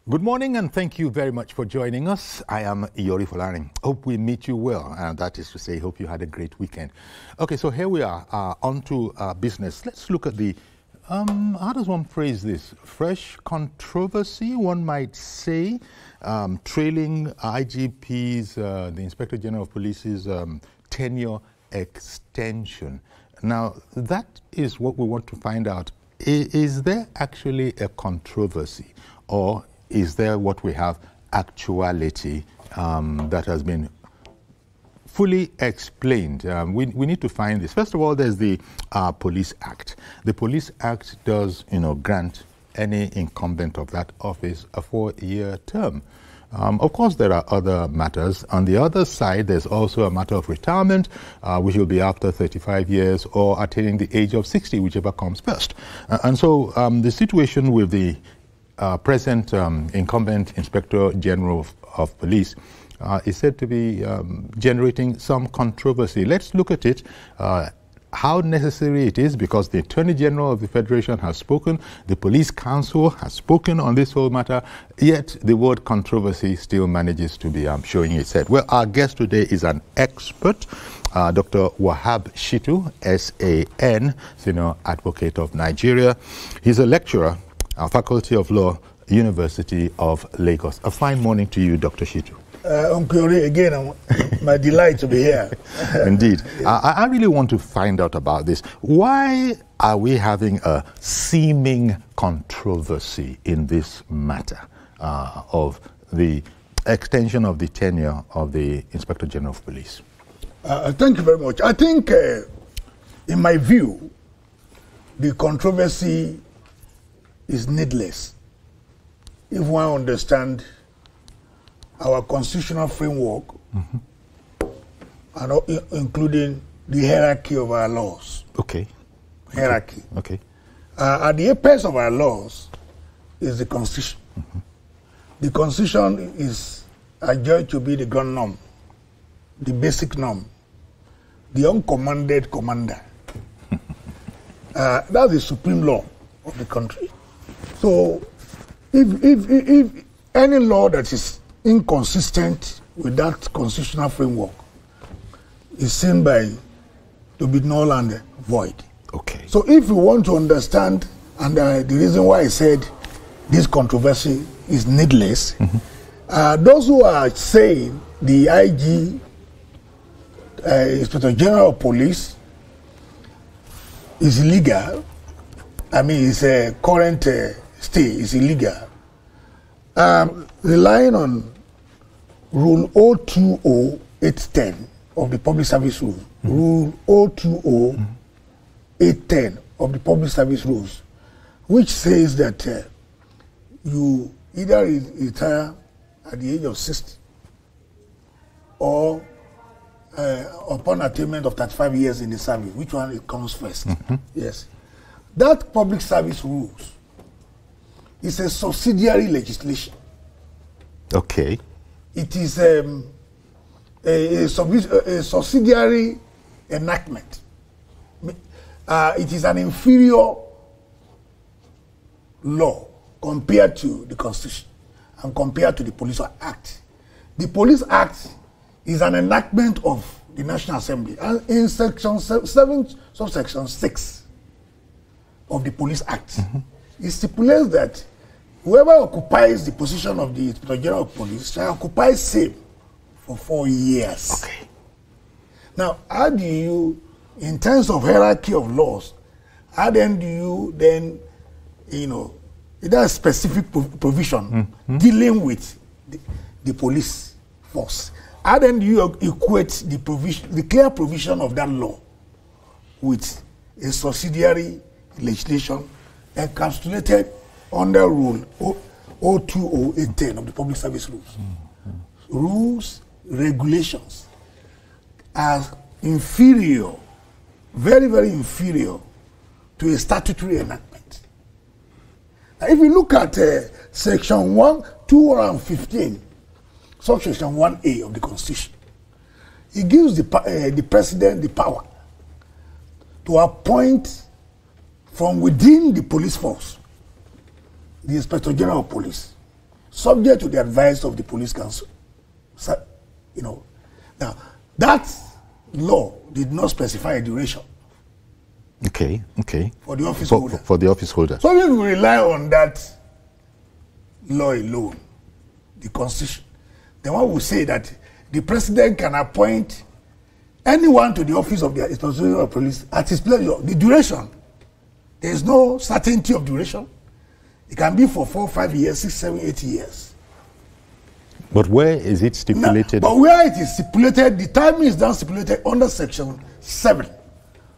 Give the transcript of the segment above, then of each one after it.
Good morning and thank you very much for joining us. I am Yori Folani. Hope we meet you well, and that is to say, hope you had a great weekend. Okay, so here we are, on to business. Let's look at the, how does one phrase this? Fresh controversy, one might say, trailing IGP's, the Inspector General of Police's tenure extension. Now, that is what we want to find out. Is there actually a controversy, or is there what we have actuality that has been fully explained? We need to find this. First of all, there's the Police Act. The Police Act does, grant any incumbent of that office a 4-year term. Of course, there are other matters. On the other side, there's also a matter of retirement, which will be after 35 years or attaining the age of 60, whichever comes first. And so the situation with the present incumbent Inspector General of Police is said to be generating some controversy. Let's look at it, how necessary it is, because the Attorney General of the Federation has spoken, the Police Council has spoken on this whole matter, yet the word controversy still manages to be showing its head. Well, our guest today is an expert, Dr. Wahab Shittu, SAN, Senior Advocate of Nigeria. He's a lecturer, Faculty of Law, University of Lagos. A fine morning to you, Dr. Shittu. Uncle Yori, again, my delight to be here. Indeed. I really want to find out about this. Why are we having a seeming controversy in this matter of the extension of the tenure of the Inspector General of Police? Thank you very much. I think, in my view, the controversy is needless if one understands our constitutional framework, and including the hierarchy of our laws. Okay. Hierarchy. Okay. At the apex of our laws is the Constitution. The Constitution is adjudged to be the ground norm, the basic norm, the uncommanded commander. That's the supreme law of the country. So, if any law that is inconsistent with that constitutional framework is seen to be null and void. Okay. So, if you want to understand, and the reason why I said this controversy is needless, those who are saying the IG, Inspector General of Police, is illegal, I mean, it's a current stay is illegal. Relying on Rule 020-810 of the Public Service Rules, Rule 020-810 of the Public Service Rules, which says that you either retire at the age of 60 or upon attainment of 35 years in the service. Which one comes first? Yes. That Public Service Rules is a subsidiary legislation. Okay. It is a subsidiary enactment. It is an inferior law compared to the Constitution and compared to the Police Act. The Police Act is an enactment of the National Assembly, and in Section 7, subsection 6 of the Police Act, it stipulates that whoever occupies the position of the Inspector General of Police shall occupy same for 4 years. Okay. Now, how do you, in terms of hierarchy of laws, how then do you then, that specific provision dealing with the police force? How then do you equate the provision, the clear provision of that law with a subsidiary legislation encapsulated under Rule 020-810 of the Public Service Rules? Rules, regulations are inferior, very, very inferior to a statutory enactment. Now, if you look at Section 215, Subsection 1A of the Constitution, it gives the President the power to appoint from within the police force the Inspector General of Police. subject to the advice of the police council. So, you know, now that law did not specify a duration. Okay. For the office holder. For the office holder. So if we rely on that law alone, the Constitution, then one will say that the president can appoint anyone to the office of the Inspector General of Police at his pleasure. The duration, there is no certainty of duration. It can be for 4, 5 years, 6, 7, 8 years. But where is it stipulated? Now, but where it is stipulated, the timing is down stipulated under Section 7,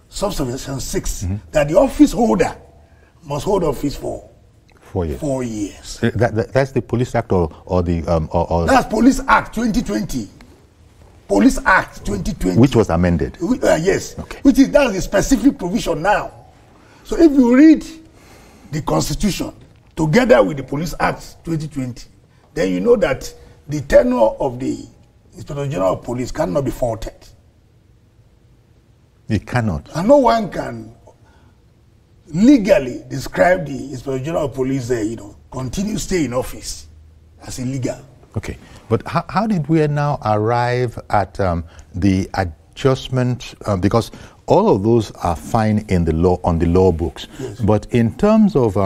subsection 6, that the office holder must hold office for 4 years. 4 years. That's the Police Act or the That's Police Act 2020. Police Act 2020. Which was amended. Yes. Okay. That's the specific provision now. So if you read the Constitution together with the Police Act 2020, then you know that the tenure of the Inspector General of Police cannot be faulted. It cannot. And no one can legally describe the Inspector General of Police, continue stay in office as illegal. Okay, but how did we now arrive at the adjustment? Because all of those are fine in the law, on the law books, yes. But in terms of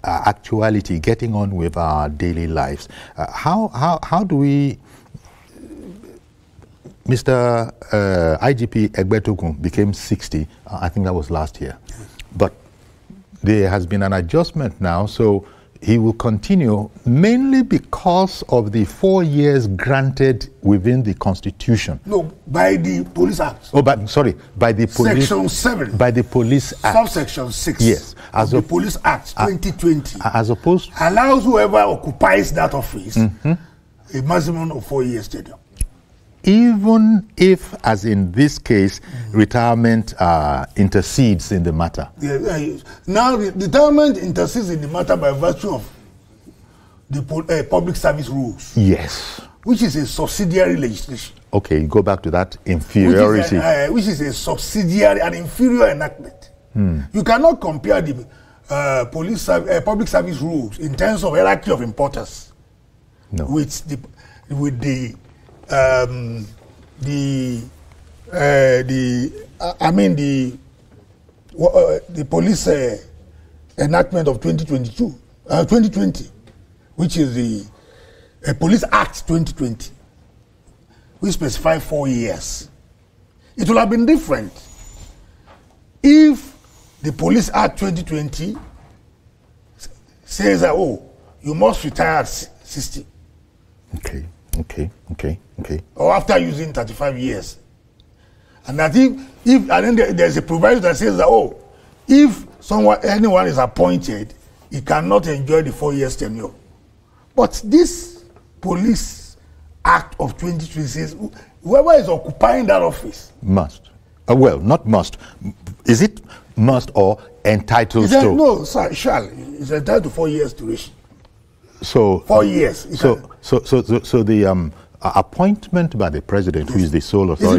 actuality, getting on with our daily lives, how do we? Mr. IGP Egbetokun became 60. I think that was last year, yes. But there has been an adjustment now, so he will continue mainly because of the 4 years granted within the Constitution. No, by the Police Act. Oh, by the police. Section 7. By the Police Act. Subsection 6. Yes. As the Police Act 2020. As opposed to, allows whoever occupies that office a maximum of 4 years tenure. Even if, as in this case, retirement intercedes in the matter. Now, retirement intercedes in the matter by virtue of the public service rules. Yes. Which is a subsidiary legislation. Okay, go back to that inferiority. Which is a subsidiary and inferior enactment. You cannot compare the public service rules in terms of hierarchy of importance with the police enactment of 2020, which is the Police Act 2020, which specifies 4 years. It will have been different if the Police Act 2020 says that, you must retire at 60. Okay. Or after using 35 years. And that and then there's a provision that says that, if anyone is appointed, he cannot enjoy the 4 years tenure. But this Police Act of 2020 says whoever is occupying that office must. Well, not must. Is it must or entitled to? No, sir, shall. It's entitled to 4 years duration. So 4 years. So the appointment by the president, who is the sole authority,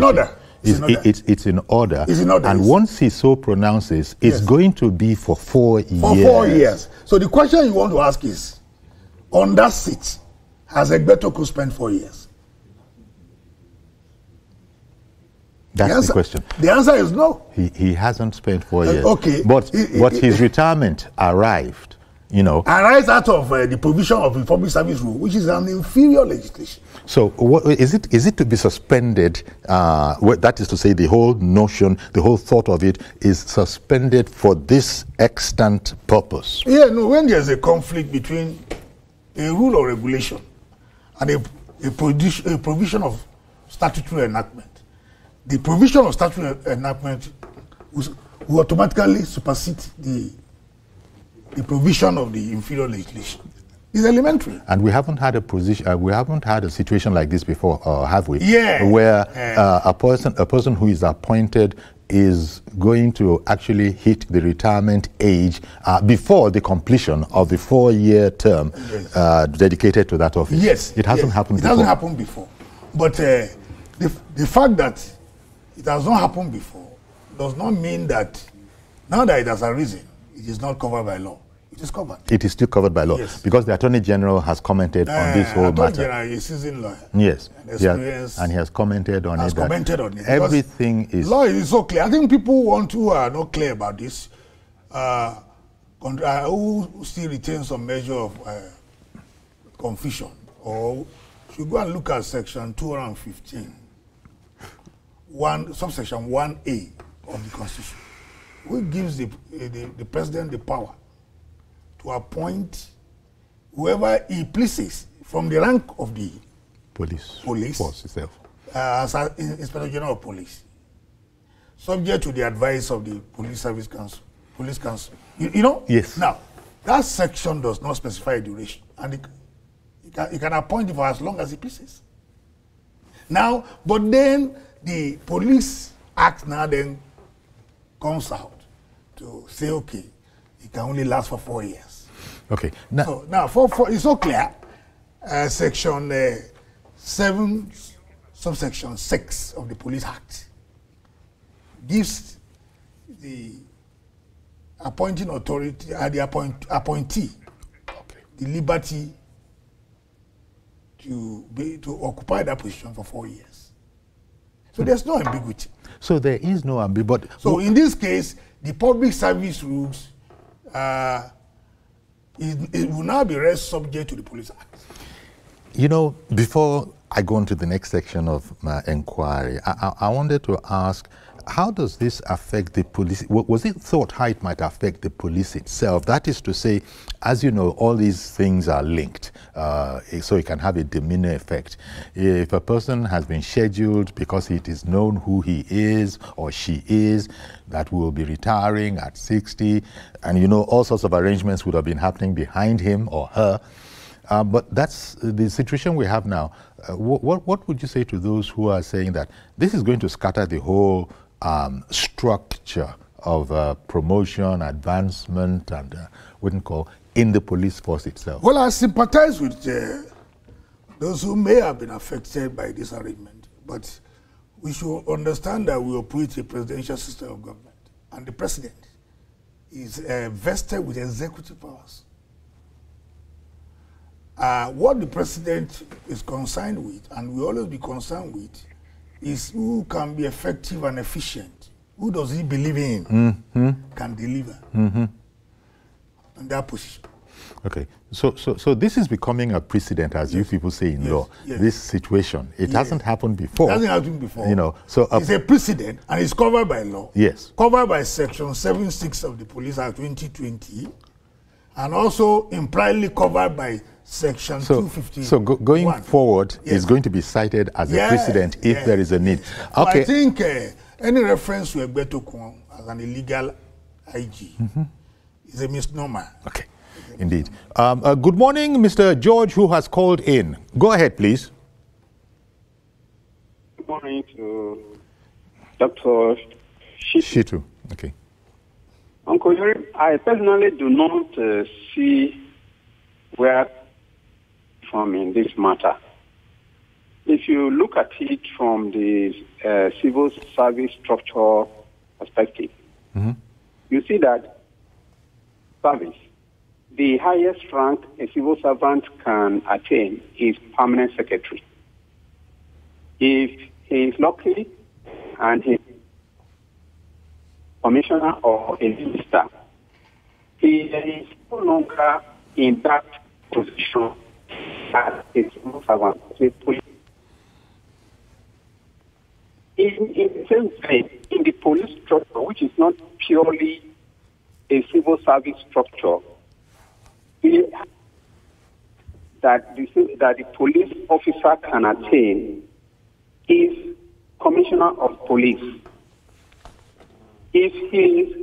it's in order. It's in order. And once he so pronounces, it's going to be for 4 years. For 4 years. So the question you want to ask is, on that seat, has Egbetokun spent 4 years? That's the question. The answer is no. He hasn't spent 4 years. Okay. But his retirement arrived. Arise out of the provision of the public service rule, which is an inferior legislation. So, is it to be suspended? That is to say, the whole notion, the whole thought of it is suspended for this extant purpose. Yeah, no. When there's a conflict between a rule or regulation and a provision of statutory enactment, the provision of statutory enactment will automatically supersede the provision of the inferior legislation. It's elementary. And we haven't had a situation like this before, have we? Yeah. Where a person who is appointed is going to actually hit the retirement age before the completion of the 4-year term dedicated to that office. Yes. It hasn't happened before. It hasn't happened before. But the fact that it has not happened before does not mean that now that it has arisen, it is not covered by law. It is covered. It is still covered by law. Yes. Because the Attorney General has commented on this whole matter. Attorney General is a seasoned lawyer. Yes. And he has commented on it. Everything is... Law is so clear. I think people who are not clear about this, who still retain some measure of confusion, or should go and look at section 215, subsection 1A of the Constitution, which gives the president the power to appoint whoever he pleases from the rank of the police force itself as an Inspector General of Police, subject to the advice of the Police Service Council, Police Council. You know? Yes. Now, that section does not specify a duration, and he can appoint it for as long as he pleases. Now, but then the Police Act now then comes out to say, okay, it can only last for 4 years. Okay. Now, it's so clear. Section 7, subsection 6 of the Police Act gives the appointing authority, the appointee, the liberty to occupy that position for 4 years. So there's no ambiguity. So there is no ambiguity. So in this case, the public service rules it will now be rest subject to the Police Act. You know, before I go on to the next section of my inquiry, I wanted to ask, how does this affect the police? Was it thought how it might affect the police itself? That is to say, as you know, all these things are linked, so it can have a demeanor effect. If a person has been scheduled because it is known who he is or she is, that will be retiring at 60, and you know, all sorts of arrangements would have been happening behind him or her. But that's the situation we have now. What would you say to those who are saying that this is going to scatter the whole structure of promotion, advancement, and in the police force itself? Well, I sympathize with those who may have been affected by this arrangement, but we should understand that we operate a presidential system of government, and the president is vested with executive powers. What the president is concerned with, and will always be concerned with, is who can be effective and efficient. Who does he believe in can deliver in that position. Okay, so this is becoming a precedent, as you people say in law. This situation, it hasn't happened before. It hasn't happened before. You know, so it's a precedent, and it's covered by law. Yes. Covered by Section 7(6) of the Police Act 2020, and also impliedly covered by Section 250. So going forward, is going to be cited as a precedent if there is a need. Okay. I think any reference to Egbeto Kwon as an illegal IG is a misnomer. Okay, indeed. Good morning, Mr. George, who has called in. Go ahead, please. Good morning to Dr. Shitu. Okay. Uncle Yuri, I personally do not see where from in this matter. If you look at it from the civil service structure perspective, you see that service, the highest rank a civil servant can attain is permanent secretary. If he is lucky and he is commissioner or a minister, he is no longer in that position as a civil servant. In the same way, in the police structure, which is not purely a civil service structure, that the police officer can attain is commissioner of police. If his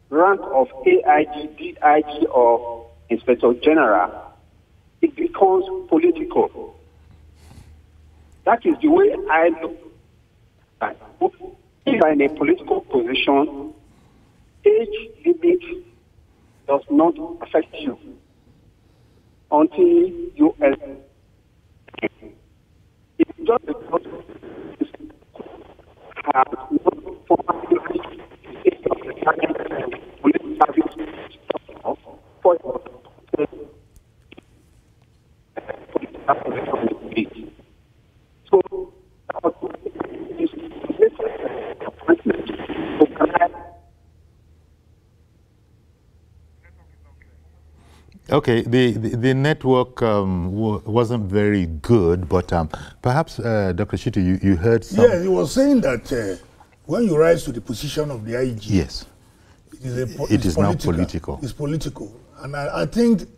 rank of AIG, DIG, or Inspector General, it becomes political. That is the way I look at it. If you are in a political position, age limit does not affect you until you it's just because you have not formally reached the stage of the police service that position is big. So, this appointment organized. Okay, the network wasn't very good, but perhaps, Dr. Shitu, you heard some... Yeah, he was saying that when you rise to the position of the IG, yes, it is now political. It's political. And I think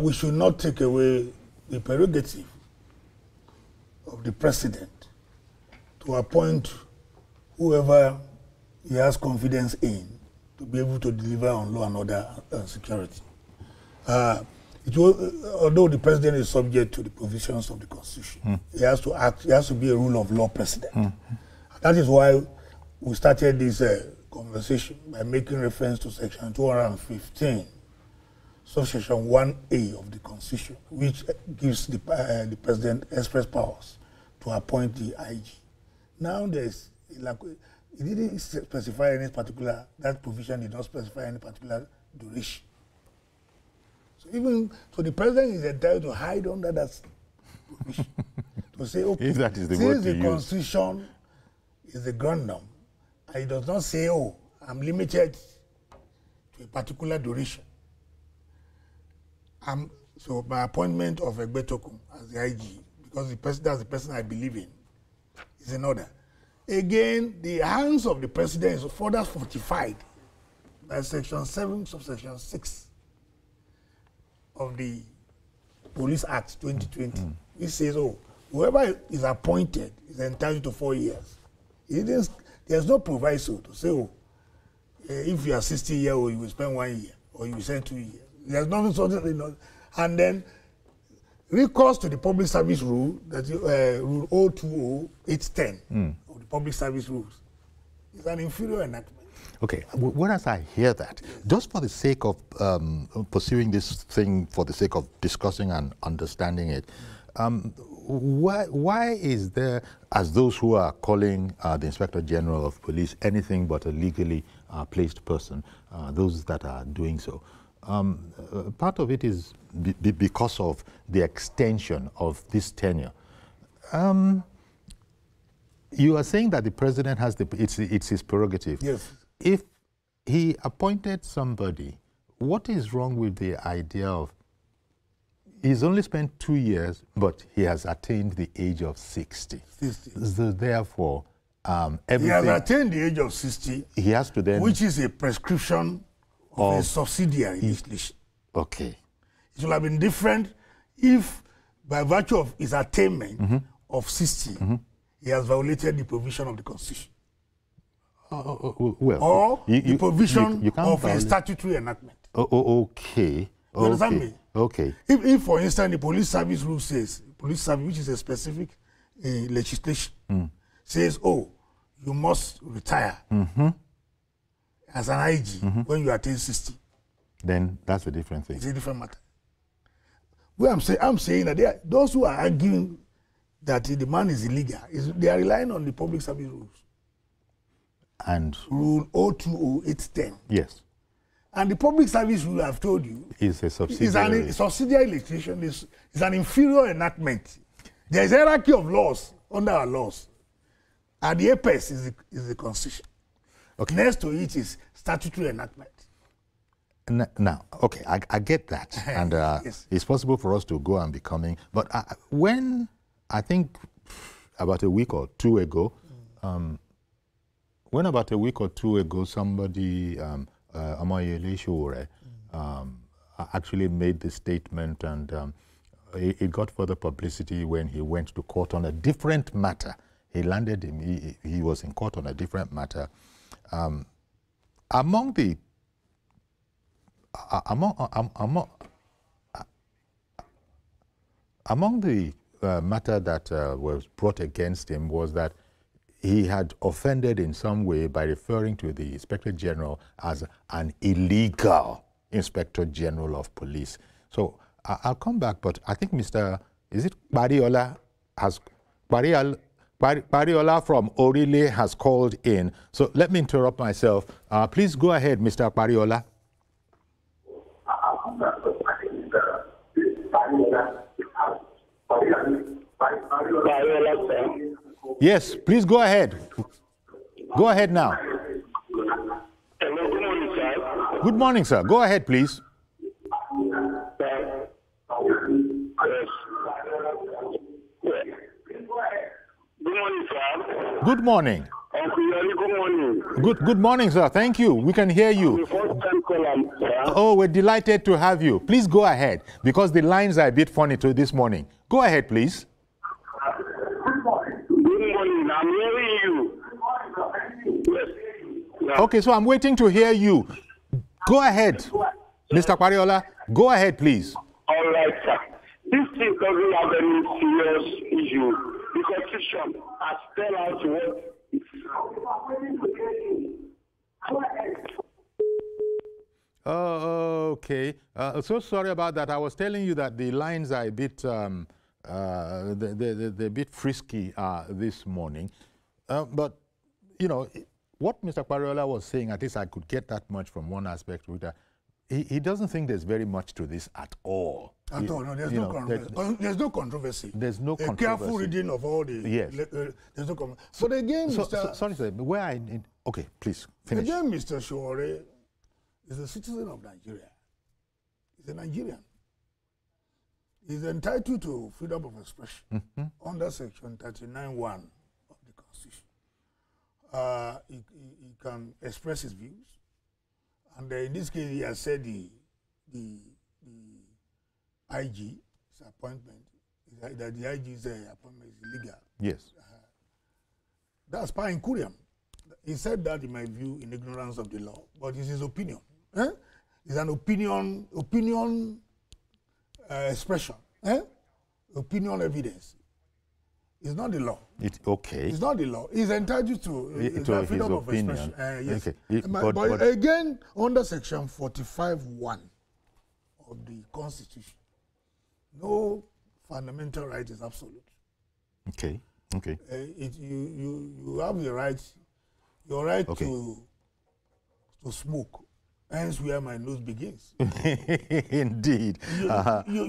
we should not take away the prerogative of the president to appoint whoever he has confidence in to be able to deliver on law and order and security. Although the president is subject to the provisions of the Constitution, he has to act. He has to be a rule of law president. That is why we started this conversation by making reference to Section 215, subsection 1A of the Constitution, which gives the president express powers to appoint the IG. Now there's it didn't specify any particular, that provision did not specify any particular duration. So the president is entitled to hide under that provision. To say, okay, if that is the since word the to Constitution is the ground norm, and it does not say, oh, I'm limited to a particular duration. So my appointment of Egbetokun as the IG, because that's the person I believe in, is in order. Again, the hands of the president is further fortified by Section 7, subsection 6 of the Police Act 2020. It says, oh, whoever is appointed is entitled to 4 years. There's no proviso to say, oh, if you are 60 years old, you will spend 1 year, or you will spend 2 years. There's nothing sort of, and then recourse to the public service rule, that Rule 020-810 of the public service rules, is an inferior enactment. Okay, whereas I hear that, just for the sake of pursuing this thing, for the sake of discussing and understanding it, why is there, as those who are calling the Inspector General of Police anything but a legally placed person, those that are doing so, part of it is because of the extension of this tenure. You are saying that the president has it's his prerogative. Yes. If he appointed somebody, what is wrong with the idea of he's only spent 2 years, but he has attained the age of 60? 60. So therefore, everything... He has attained the age of 60, he has to then... which is a prescription of a subsidiary legislation. Okay. It would have been different if, by virtue of his attainment of 60, he has violated the provision of the Constitution. Well, or the provision of a statutory enactment. Okay. You understand me? Okay. If, for instance, the police service rule says, police service, which is a specific legislation, says, oh, you must retire as an IG when you attain 60. Then that's a different thing. It's a different matter. Well, I'm saying that those who are arguing that the man is illegal, they are relying on the public service rules. And Rule 020-810. Yes. And the public service rule, I've told you, is a subsidiary. Is subsidiary legislation. Is an inferior enactment. There is a hierarchy of laws under our laws. And the apex is the Constitution. Okay. Next to it is statutory enactment. Now, okay, I get that. And yes. It's possible for us to go and be coming. But when, I think about a week or two ago, somebody, Amoyele Sowore, actually made this statement, and it got further publicity when he went to court on a different matter. He landed he was in court on a different matter. Among the matter that was brought against him was that he had offended in some way by referring to the Inspector General as an illegal Inspector General of Police. So I'll come back, but I think Mr. Pariola from Orile has called in. So let me interrupt myself. Please go ahead, Mr. Pariola. Yes, please go ahead. Go ahead now. Hello, good morning, sir. Good morning, sir. Go ahead, please. Good morning, sir. Good morning. Uncle Yori, good morning. Good morning, sir. Thank you. We can hear you. First-time caller, sir. Oh, we're delighted to have you. Please go ahead, because the lines are a bit funny this morning. Go ahead, please. Good morning. I'm hearing you. Yes. Yeah. Okay, so I'm waiting to hear you. Go ahead, Mr. Kwariola. Go ahead, please. All right, sir. This thing doesn't have any serious issue. The Constitution has spelled out what. Oh, okay. So sorry about that. I was telling you that the lines are a bit, they're a bit frisky this morning. But, you know, what Mr. Kwariola was saying, at least I could get that much from one aspect. He doesn't think there's very much to this at all. At all, no, there's no controversy. There's no controversy. There's no controversy. A careful reading of all the... Yes. There's no controversy. But again, Mr. Sorry, sir, where I need... Okay, please, finish. Again, Mr. Sowore is a citizen of Nigeria. He's a Nigerian. He's entitled to freedom of expression under Section 39(1) of the Constitution. He can express his views. And in this case, he has said the IG's appointment, that the IG's appointment is illegal. Yes. That's par incuriam. He said that, in my view, in ignorance of the law, but it's his opinion. It's an opinion expression. Opinion evidence. It's not the law. Okay. It's not the law. He's entitled to freedom of expression. Yes. Okay. But again, under Section 45(1) of the Constitution, no fundamental right is absolute. Okay. Okay. You have the right, your right to smoke. Hence where my nose begins. Indeed. You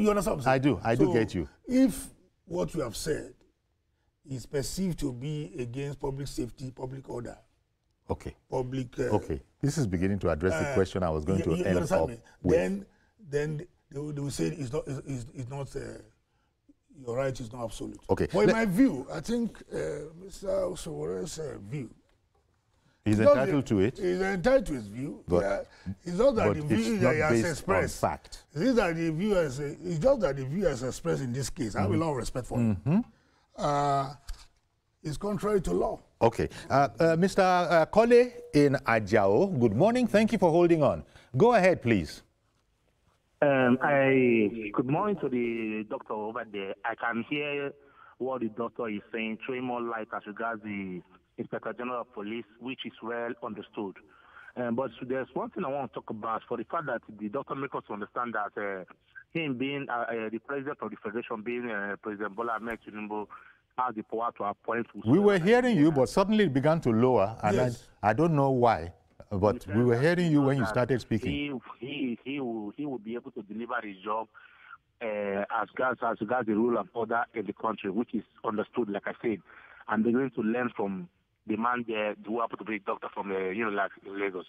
understand what I'm saying? I do get you. If what you have said is perceived to be against public safety, public order, okay, public... okay, this is beginning to address the question I was going to end up with. Then they will say it's not your right is not absolute. Okay. But in my view, I think Mr. Sowore's view, he's entitled to it. He's entitled to his view. But it's not that the view that he has expressed. Fact. It's that the view it's just that the view has expressed in this case. I have a lot of respect for him. Is contrary to law. Okay. Mr. Kole in Ajao, good morning. Thank you for holding on. Go ahead, please. Good morning to the doctor over there. I can hear what the doctor is saying, throwing more light as regards the Inspector General of Police, which is well understood. But there's one thing I want to talk about, for the fact that the doctor makes us understand that him being the president of the federation, being President Bola Ahmed Tinubu, has the power to appoint. We were hearing you, but suddenly it began to lower, and yes. I don't know why. But we were hearing you when you started speaking. He will be able to deliver his job as regards the rule of order in the country, which is understood, like I said. And they're going to learn from the man there who happen to be a doctor from like Lagos.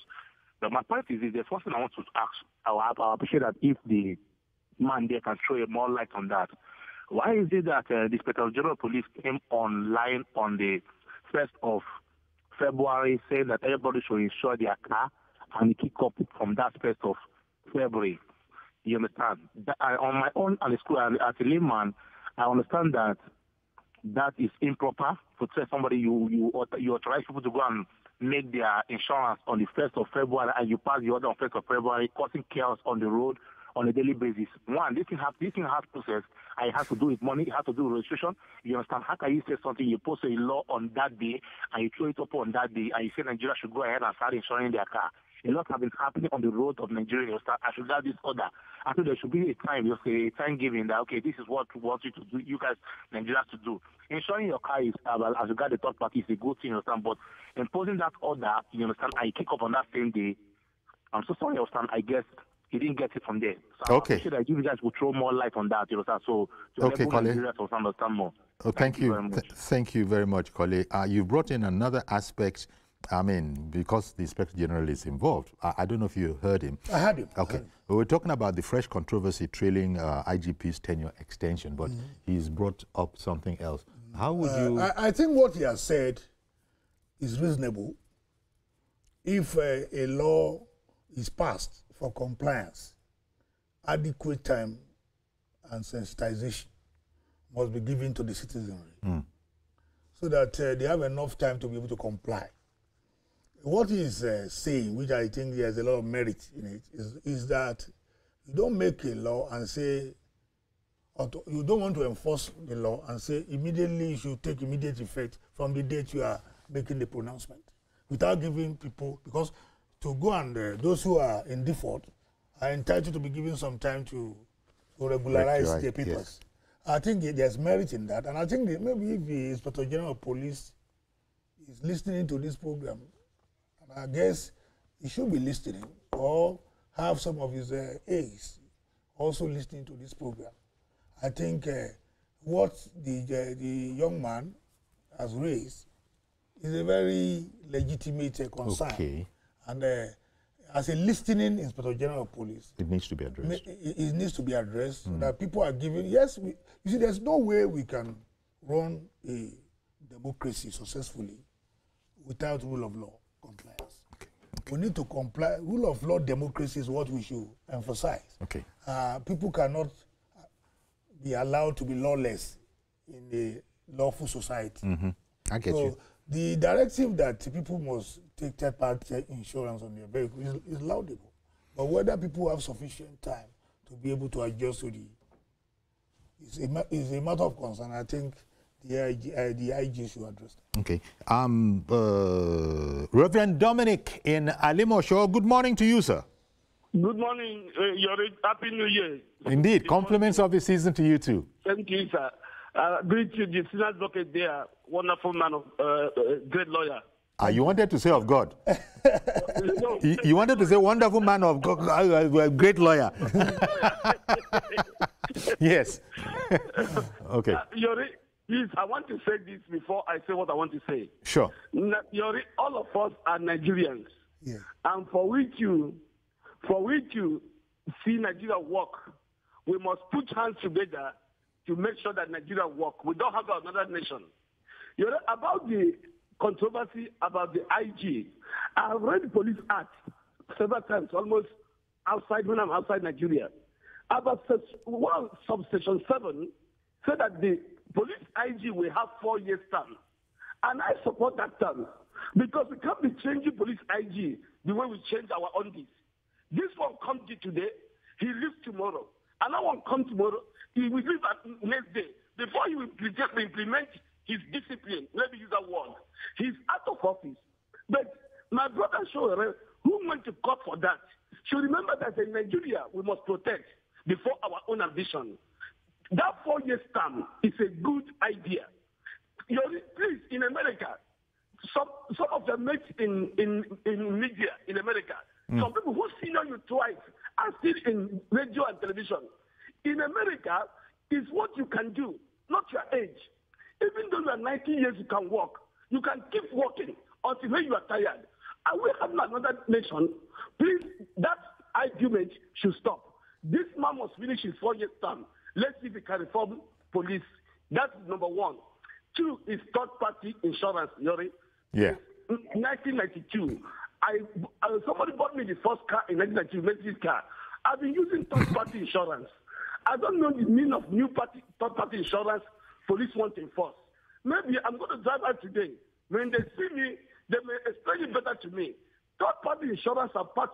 But my point is the first thing I want to ask, I appreciate that if the man there can throw more light on that. Why is it that the Inspector General of Police came online on the 1st of February saying that everybody should insure their car and kick up from that 1st of February? You understand? On my own, as a layman, I understand that that is improper to tell somebody you authorize people to go and make their insurance on the 1st of February and you pass the order on 1st of February, causing chaos on the road on a daily basis. One, this thing has process. It has to do with money. It has to do with registration. You understand? How can you say something, you post a law on that day, and you throw it up on that day, and you say Nigeria should go ahead and start insuring their car? A lot have been happening on the road of Nigeria. You understand? I should have this order. I think there should be a time, a time given that, okay, this is what we want you to do, you guys, Nigeria, to do. Insuring your car is, as regard the third party, is a good thing, you understand? But imposing that order, you understand, and you kick up on that same day, I'm so sorry, you understand, I guess he didn't get it from there. So okay. I'm sure that you guys will throw more light on that, you understand? So to okay, enable Nigeria to understand more. Oh, thank you. Thank you very much, Kole. You brought in another aspect. I mean, because the Inspector General is involved. I don't know if you heard him. I heard him. Okay. We were talking about the fresh controversy trailing IGP's tenure extension, but he's brought up something else. How would you... I think what he has said is reasonable. If a law is passed for compliance, adequate time and sensitization must be given to the citizenry so that they have enough time to be able to comply. What he is saying, which I think there's a lot of merit in it, is that you don't make a law and say, you don't want to enforce the law and say immediately you should take immediate effect from the date you are making the pronouncement, without giving people, because to go and those who are in default are entitled to be given some time to regularize their papers. Yes. I think there's merit in that, and I think that maybe if the Inspector General of Police is listening to this program, and I guess he should be listening, or have some of his aides also listening to this program. I think what the young man has raised is a very legitimate concern. Okay. And as a listening Inspector General of Police, it needs to be addressed. It needs to be addressed so that people are given. Yes, you see, there's no way we can run a democracy successfully without rule of law compliance. Okay. We need to comply. Rule of law democracy is what we should emphasize. Okay. People cannot be allowed to be lawless in a lawful society. I get you. The directive that people must take third-party insurance on their vehicle is laudable. But whether people have sufficient time to be able to adjust to is a matter of concern. I think the IG should address that. Okay. Reverend Dominic in Alimosho, good morning to you, sir. Good morning, Happy New Year. Indeed, compliments of the season to you too. Thank you, sir. Greet you, the senior advocate there, wonderful man of great lawyer. You wanted to say of God. You wanted to say wonderful man of God, great lawyer. Yes. Okay. Yori, please, I want to say this before I say what I want to say. Sure. Yori, all of us are Nigerians. Yeah. And for which you see Nigeria work, we must put hands together to make sure that Nigeria work. We don't have another nation. You know, about the controversy about the IG, I have read the Police Act several times, almost outside when I'm outside Nigeria. About subsection 7 said that the police IG will have 4 years term. And I support that term because we can't be changing police IG the way we change our undies. This one comes today, he leaves tomorrow. Another one comes tomorrow, he will leave next day. Before he will implement his discipline, let me use that word, he's out of office. But my brother Showere, who went to court for that, should remember that in Nigeria, we must protect before our own ambition. That 4 years term is a good idea. Please, in America, some of the mates in media in America, some people who senior you twice are still in radio and television. In America, it's what you can do, not your age. Even though you are 90 years, you can work. You can keep working until when you are tired. And we have another nation. Please, that argument should stop. This man must finish his 4 years term. Let's see if he can reform police. That's number one. 2 is third-party insurance, Yori. Yeah. In 1992, somebody bought me the first car in 1992, Mercedes car. I've been using third-party insurance. I don't know the meaning of third-party insurance police want to enforce. Maybe I'm going to drive out today. When they see me, they may explain it better to me. Third-party insurance are part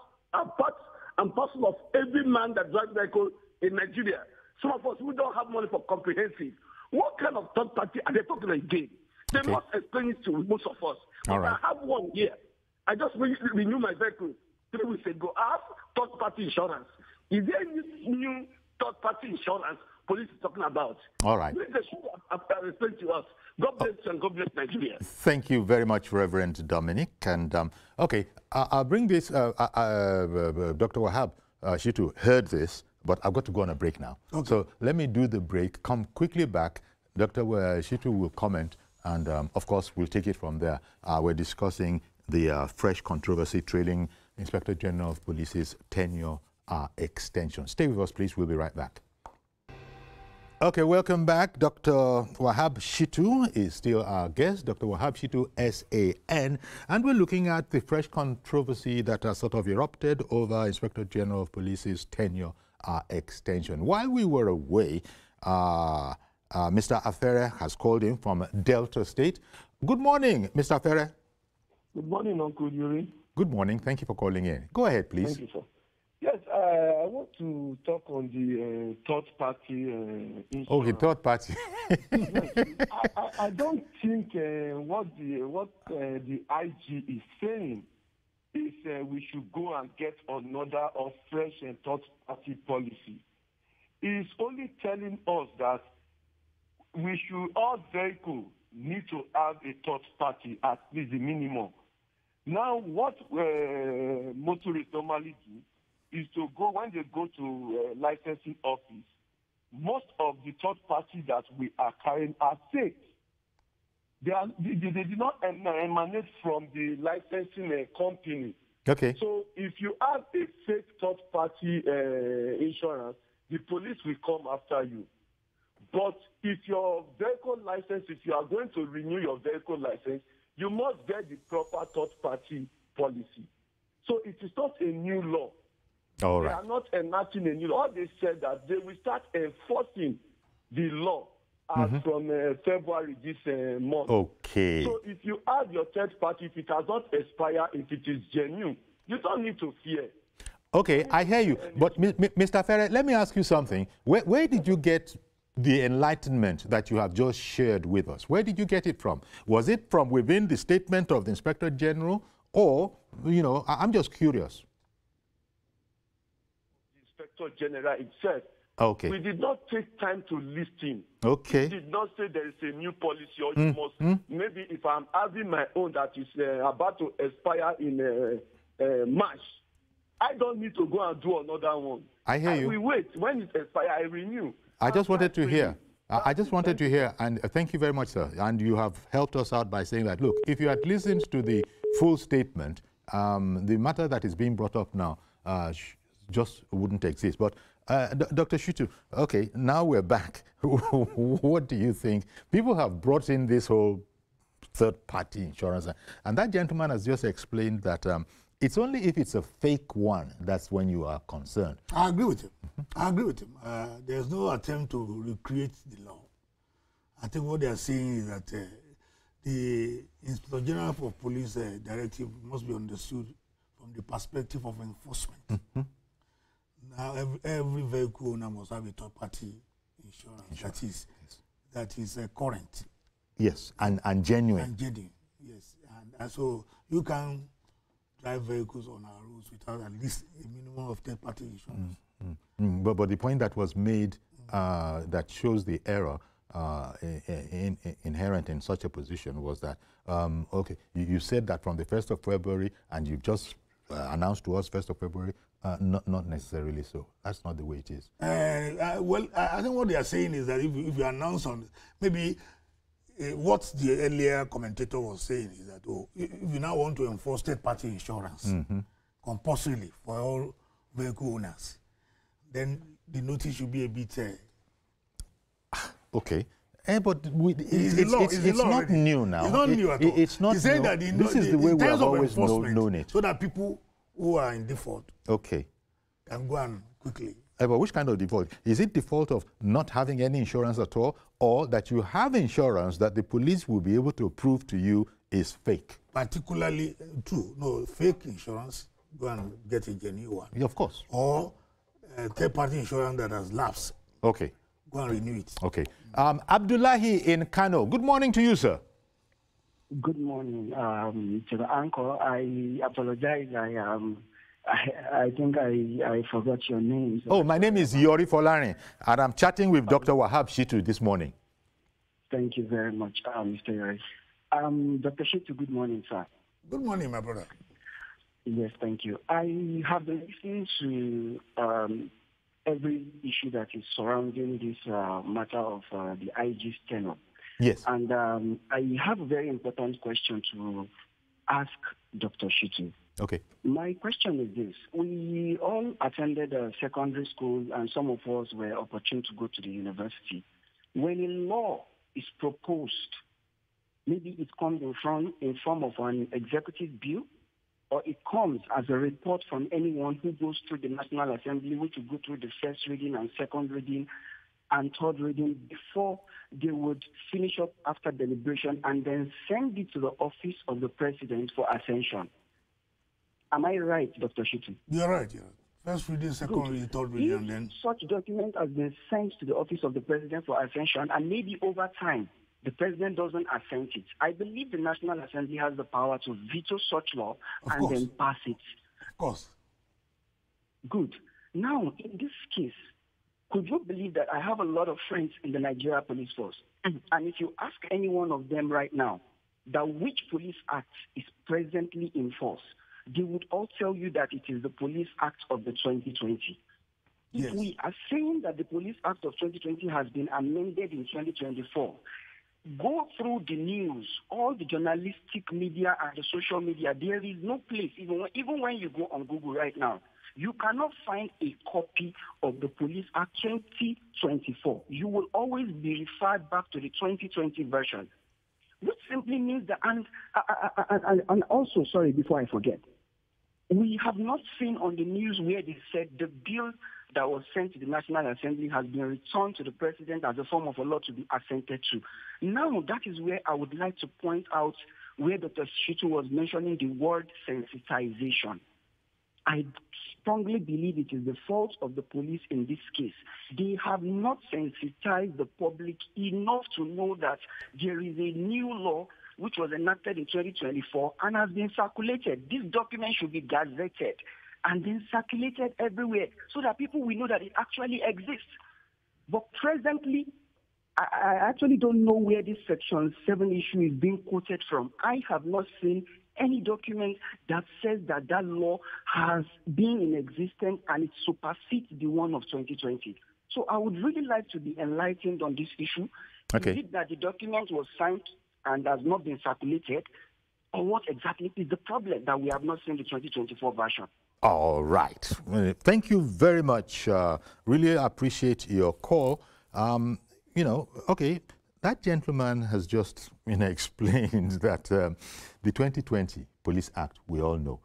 and parcel of every man that drives vehicle in Nigeria. Some of us who don't have money for comprehensive. What kind of third party are they talking again? They must explain it to most of us. All right. I have one here. I just renewed my vehicle 3 weeks ago. I have third-party insurance. Is there any new third-party insurance police is talking about? All right. They should explain to us. God bless you and God bless Nigeria. Thank you very much, Reverend Dominic. And okay, I'll bring this. Dr. Wahab Shittu heard this, but I've got to go on a break now. Okay. So let me do the break, come quickly back. Dr. Shitu will comment, and of course, we'll take it from there. We're discussing the fresh controversy trailing Inspector General of Police's tenure extension. Stay with us, please. We'll be right back. Okay, welcome back. Dr. Wahab Shitu is still our guest, Dr. Wahab Shitu, SAN, and we're looking at the fresh controversy that has sort of erupted over Inspector General of Police's tenure extension. While we were away, Mr. Afere has called in from Delta State. Good morning, Mr. Afere. Good morning, Uncle Yuri. Good morning. Thank you for calling in. Go ahead, please. Thank you, sir. Yes, I want to talk on the third-party insurance. Oh, the third party. I don't think what the IG is saying is we should go and get another or fresh and third-party policy. It's only telling us that we should, all vehicles need to have a third party, at least the minimum. Now, what motorists normally do is to go, when they go to licensing office, most of the third party that we are carrying are fake. They did not emanate from the licensing company. Okay. So if you have a fake third party insurance, the police will come after you. But if your vehicle license, if you are going to renew your vehicle license, you must get the proper third party policy. So it is not a new law. All right. They are not enacting a new law. All they said that they will start enforcing the law as from February this month. Okay. So if you add your third party, if it has not expired, if it is genuine, you don't need to fear. Okay, I hear you. But Mr. Ferrer, let me ask you something. Where did you get the enlightenment that you have just shared with us? Where did you get it from? Was it from within the statement of the Inspector General, or, you know, I'm just curious. Inspector General itself. Okay. We did not take time to listen. Okay. We did not say there is a new policy or you must. Maybe if I'm having my own that is about to expire in March, I don't need to go and do another one. I hear you. We wait. When it expires, I renew. I just wanted to hear. I just wanted to hear, and thank you very much, sir. And you have helped us out by saying that, look, if you had listened to the full statement, the matter that is being brought up now just wouldn't exist. But Dr. Shitu, okay, now we're back. What do you think? People have brought in this whole third-party insurance, and that gentleman has just explained that it's only if it's a fake one that's when you are concerned. I agree with him. I agree with him. There's no attempt to recreate the law. I think what they are saying is that the Inspector General for Police directive must be understood from the perspective of enforcement. Now, every vehicle owner must have a third-party insurance. That is current. Yes, and genuine. And genuine, yes. And so you can drive vehicles on our roads without at least a minimum of third-party insurance. But the point that was made that shows the error inherent in such a position was that, okay, you said that from the 1st of February, and you've just announced to us 1st of February, not necessarily so. That's not the way it is. Well, I think what they are saying is that if you announce on, maybe what the earlier commentator was saying is that, oh, if you now want to enforce third-party insurance compulsorily for all vehicle owners, then the notice should be a bit... Okay. But it's not new now. It's not new at all. It's not new. That this is the way we have always known it. So that people who are in default can go and quickly... But which kind of default? Is it default of not having any insurance at all, or that you have insurance that the police will be able to prove to you is fake? Particularly true. No, fake insurance, go and get a genuine one. Yeah, of course. Or third-party insurance that has lapsed. Okay. Go and renew it. Okay. Abdullahi in Kano. Good morning to you, sir. Good morning to the anchor. I apologize. I think I forgot your name. So my name is Yori Folani, and I'm chatting with Dr. Wahab Shitu this morning. Thank you very much, Mr. Yori. Dr. Shitu, good morning, sir. Good morning, my brother. Yes, thank you. I have been listening to every issue that is surrounding this matter of the IG's tenure. Yes. And I have a very important question to ask Dr. Shitu. Okay. My question is this. We all attended secondary school, and some of us were opportune to go to the university. When a law is proposed, maybe it comes in form of an executive bill, or it comes as a report from anyone who goes through the National Assembly, which will go through the first reading and second reading and third reading before they would finish up after deliberation and then send it to the office of the president for ascension. Am I right, Dr. Shitu? You're right, yeah. First reading, second reading, third reading, and then... such document has been sent to the office of the president for ascension, and maybe over time, the president doesn't assent it, I believe the National Assembly has the power to veto such law and then pass it. Of course. Good. Now, in this case, could you believe that I have a lot of friends in the Nigeria Police Force? And if you ask any one of them right now that which police act is presently in force, they would all tell you that it is the Police Act of the 2020. Yes. If we are saying that the Police Act of 2020 has been amended in 2024, go through the news, all the journalistic media and the social media. There is no place, even when you go on Google right now, you cannot find a copy of the Police Act 2024. You will always be referred back to the 2020 version, which simply means that, and also, sorry, before I forget, we have not seen on the news where they said the bill that was sent to the National Assembly has been returned to the president as a form of a law to be assented to. Now, that is where I would like to point out where Dr. Shitu was mentioning the word sensitization. I strongly believe it is the fault of the police in this case. They have not sensitized the public enough to know that there is a new law which was enacted in 2024 and has been circulated. This document should be gazetted and then circulated everywhere so that people will know that it actually exists. But presently, I actually don't know where this Section 7 issue is being quoted from. I have not seen any document that says that that law has been in existence and it supersedes the one of 2020. So I would really like to be enlightened on this issue. Okay. Is it that the document was signed and has not been circulated? Or what exactly is the problem that we have not seen the 2024 version? All right. Thank you very much. Really appreciate your call. Okay, that gentleman has just explained that the 2020 Police Act, we all know.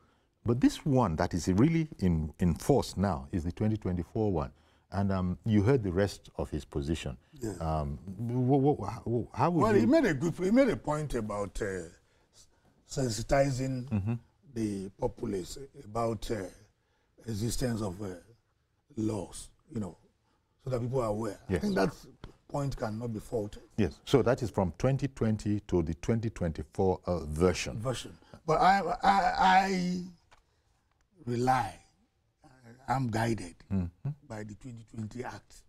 But this one that is really in force now is the 2024 one. And you heard the rest of his position. Yeah. How would he made a point about sensitizing the populace about existence of laws, so that people are aware. Yes. I think that point cannot be faulted. Yes. So that is from 2020 to the 2024 version. But I rely, I'm guided by the 2020 Act.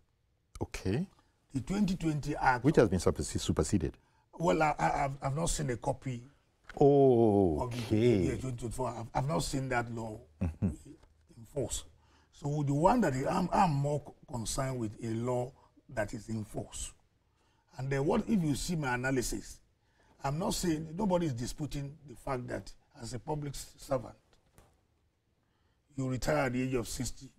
Okay. The 2020 Act, which has been superseded. Well, I've not seen a copy. Oh, of the okay. 2024. I've not seen that law in force. So the one that I'm more concerned with a law that is in force. And then what if you see my analysis? I'm not saying nobody is disputing the fact that as a public servant, you retire at the age of 60,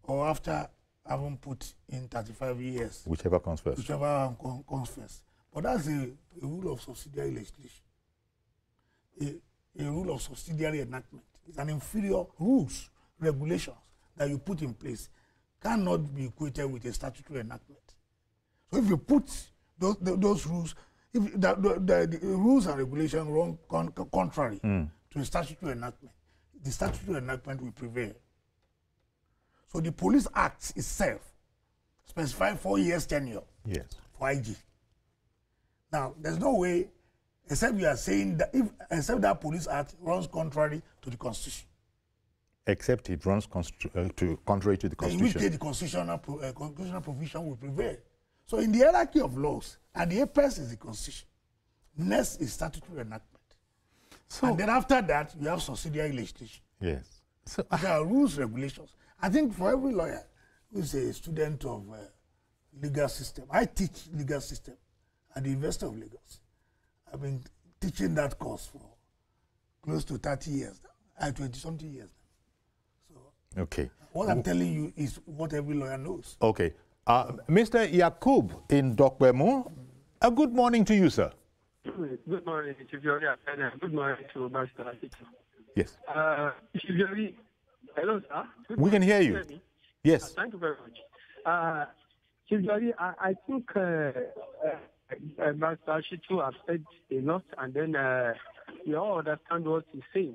or after having put in 35 years. Whichever comes first. Whichever comes first. But that's a rule of subsidiary legislation. A rule of subsidiary enactment. It's an inferior rules, regulations that you put in place cannot be equated with a statutory enactment. So if you put those rules, if the rules and regulations run contrary to a statutory enactment, the statutory enactment will prevail. So the Police Act itself specifies 4 years tenure for IG. Now, there's no way, except you are saying that except that Police Act runs contrary to the Constitution. Except it runs contrary to the Constitution. In which case the constitutional provision will prevail. So in the hierarchy of laws, at the apex is the Constitution. Next is statutory enactment. So, and then after that, you have subsidiary legislation. Yes. So there are rules, regulations. I think for every lawyer, who is a student of legal system. I teach legal system at the University of Lagos. I've been teaching that course for close to 30 years now, 20-something years now. So okay. What I'm telling you is what every lawyer knows. Okay. Mr. Yakub in Dokbemo, a good morning to you, sir. Good morning, Chief Yori, and good morning to Master Atiku. Yes. Chief Yori, hello, sir. We can hear you. Yes. Thank you very much. Chief Yori, I think Master Atiku has said a lot, and then we all understand what he's saying.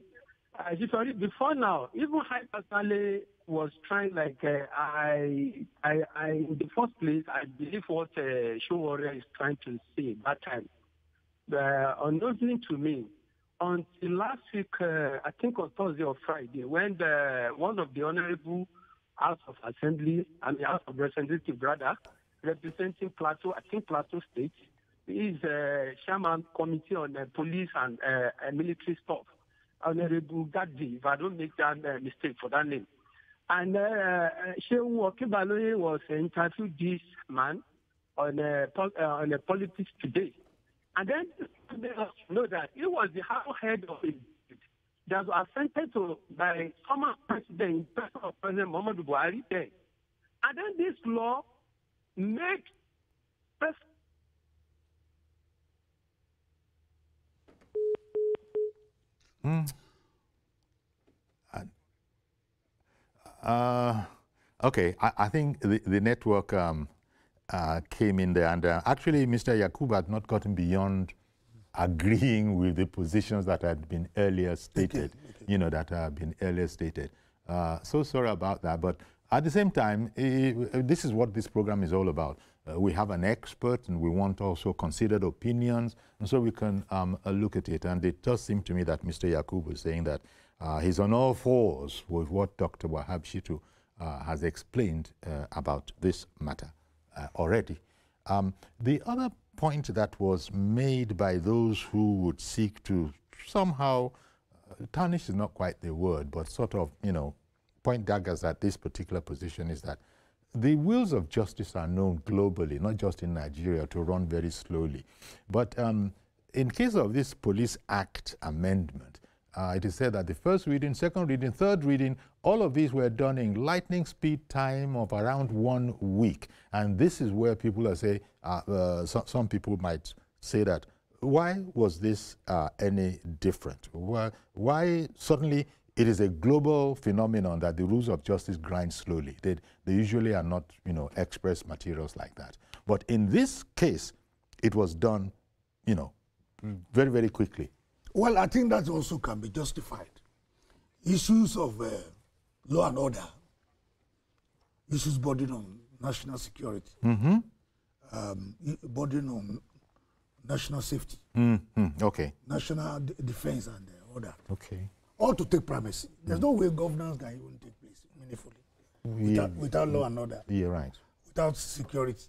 Chief Yori, before now, even I personally was trying, like, in the first place, I believe what Show Warrior is trying to say that time. Unknowingly to me, until last week, I think on Thursday or Friday, when one of the honorable House of Assembly, and the House of Representatives, brother, representing Plateau, I think Plateau State, is Chairman Committee on Police and Military Stuff, Honorable Gaddi, if I don't make that mistake for that name. And Shehu Okebaloye was interviewed this man on Politics Today. And then they know that he was the head of it that was assented to by former president, President Muhammadu Buhari then. And then this law made Okay, I think the network came in there, and actually Mr. Yakub had not gotten beyond agreeing with the positions that had been earlier stated, that have been earlier stated. So sorry about that, but at the same time, this is what this program is all about. We have an expert, and we want also considered opinions, and so we can look at it. And it does seem to me that Mr. Yakub was saying that he's on all fours with what Dr. Wahab Shittu has explained about this matter already. The other point that was made by those who would seek to somehow, tarnish is not quite the word, but sort of, point daggers at this particular position is that the wheels of justice are known globally, not just in Nigeria, to run very slowly. But in case of this Police Act amendment, it is said that the first reading, second reading, third reading, all of these were done in lightning speed time of around 1 week. And this is where people are saying, some people might say that, why was this any different? Why suddenly it is a global phenomenon that the rules of justice grind slowly? They usually are not, express materials like that. But in this case, it was done, very, very quickly. Well, I think that also can be justified. Issues of law and order, issues bordering on national security, bordering on national safety, okay, national defense and all that. Okay. All to take primacy. There's no way governance can even take place meaningfully without law and order. Yeah, right. Without security.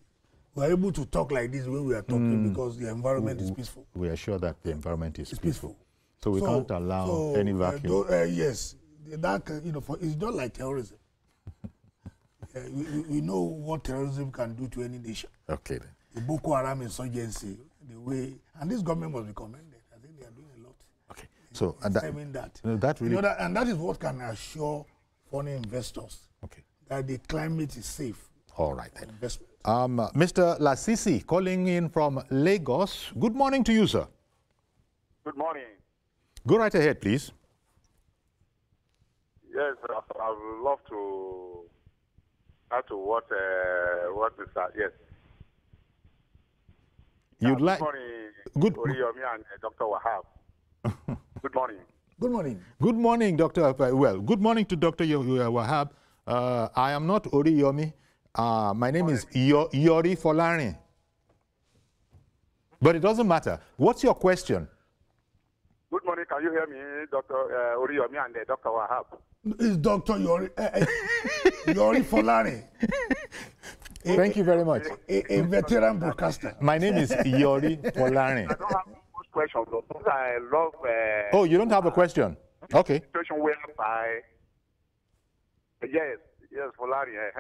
We're able to talk like this when we are talking because the environment is peaceful. We are sure that the environment is peaceful. So we can't allow any vacuum. Yes, that it's not like terrorism. We know what terrorism can do to any nation. Okay then. The Boko Haram insurgency, the way, and this government must be commended. I think they are doing a lot. Okay. So and that really, and that is what can assure foreign investors that the climate is safe. All right then. Investment. Mr. Lasisi calling in from Lagos. Good morning to you, sir. Good morning. Go right ahead, please. Yes, I would love to add to what is that? Yes. You'd like. Good morning, Oriyomi and Dr. Wahab. Good morning. Good morning. Good morning, Dr. Well, good morning to Dr. Wahab. I am not Oriyomi. My name is Yori Folarin. But it doesn't matter. What's your question? Good morning. Can you hear me, Dr. Oriyomi and Dr. Wahab? It's Dr. Yori Folarin. Thank you very much. A veteran broadcaster. My name is Yori Folarin. I don't have much questions, but I love... oh, you don't have a question? Okay. Situation whereby... Yes, Folarin.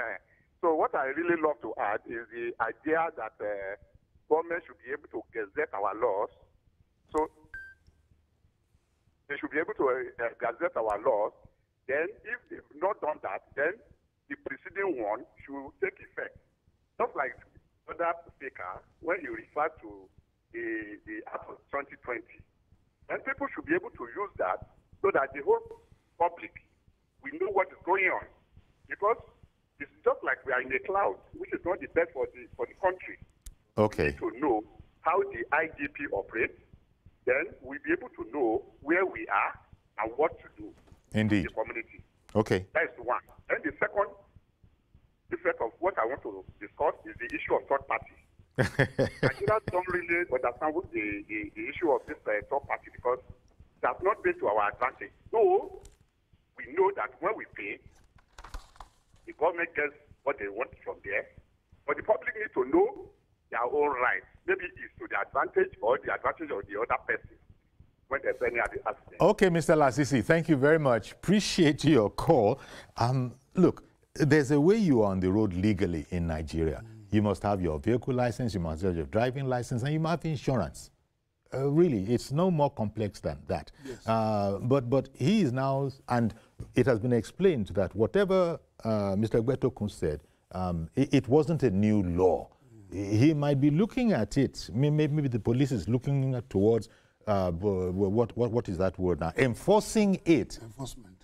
So what I really love to add is the idea that government should be able to gazette our laws. So they should be able to gazette our laws. Then if they've not done that, then the preceding one should take effect. Just like other speaker, when you refer to the Act of 2020, then people should be able to use that so that the whole public will know what is going on. Because it's just like we are in a cloud, which is not the best for the country. Okay. To know how the IGP operates, then we'll be able to know where we are and what to do. Indeed. In the community. Okay. That is one. And the second effect of what I want to discuss is the issue of third party. Nigerians don't really understand what the issue of this third party because it has not been to our advantage. So we know that when we pay, the government gets what they want from there, but the public need to know their own rights. Maybe it's to the advantage or the advantage of the other person when there's any accident. Okay, Mr. Lasisi, thank you very much. Appreciate your call. Look, there's a way you are on the road legally in Nigeria. You must have your vehicle license, you must have your driving license, and you must have insurance. Really, it's no more complex than that. Yes. But he is now, and it has been explained that whatever Mr. Egbetokun said, it wasn't a new law. He might be looking at it. Maybe the police is looking towards what is that word now? Enforcing it.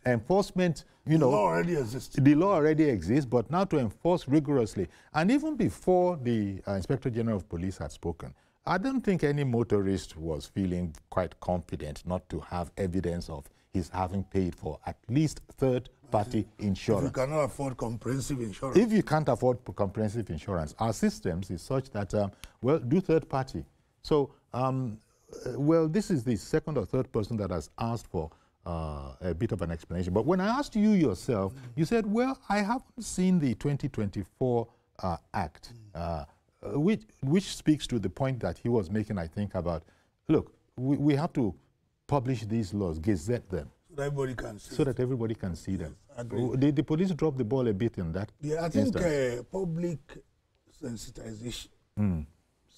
Enforcement, you know. The law already exists. The law already exists, but now to enforce rigorously. And even before the Inspector General of Police had spoken, I don't think any motorist was feeling quite confident not to have evidence of his having paid for at least third-party insurance. If you cannot afford comprehensive insurance. If you can't afford comprehensive insurance, our systems is such that, well, do third-party. So, well, this is the second or third person that has asked for a bit of an explanation. But when I asked you yourself, you said, well, I haven't seen the 2024 Act, which speaks to the point that he was making, I think, about, look, we have to publish these laws, gazette them. So that everybody can see. So that everybody can see them. Agree. The police dropped the ball a bit in that. Yeah, I think public sensitization,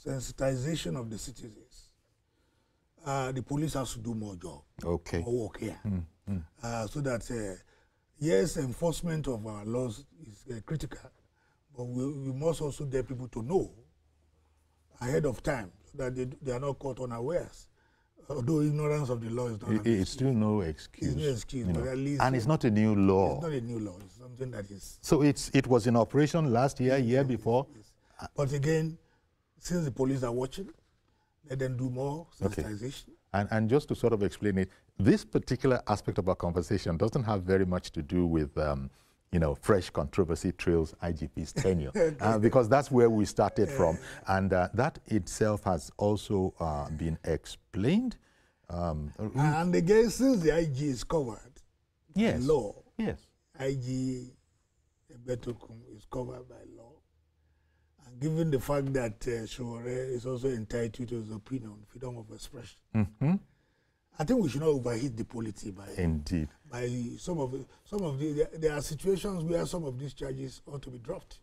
sensitization of the citizens. The police has to do more job. Okay. More work here. So that, yes, enforcement of our laws is critical, but we must also get people to know ahead of time so that they are not caught unawares. Although ignorance of the law is not it's still no excuse. It's no excuse, but at least... And it's not a new law. It's not a new law. It's something that is... So it was in operation last year, year before? Yes. But again, since the police are watching, let them do more sensitization. Okay. And just to sort of explain it, this particular aspect of our conversation doesn't have very much to do with, you know, fresh controversy trails IGP's tenure, because that's where we started from. And that itself has also been explained. And again, since the IG is covered by law, IG Egbetokun is covered by law. And given the fact that Sowore is also entitled to his opinion, freedom of expression, I think we should not overheat the polity by some of the there are situations where some of these charges ought to be dropped.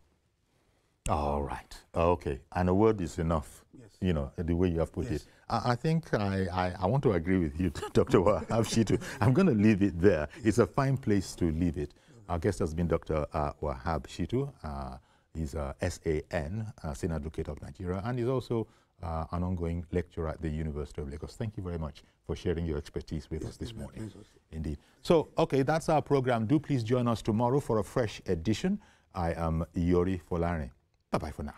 All right. Okay. And a word is enough. Yes. You know, the way you have put it. I think I want to agree with you, Dr. Wahab Shittu. I'm going to leave it there. It's a fine place to leave it. Our guest has been Dr. Wahab Shittu. He's a SAN, Senior Advocate of Nigeria, and he's also an ongoing lecturer at the University of Lagos. Thank you very much for sharing your expertise with us this morning. Indeed. So, okay, that's our program. Do please join us tomorrow for a fresh edition. I am Yori Folarin. Bye-bye for now.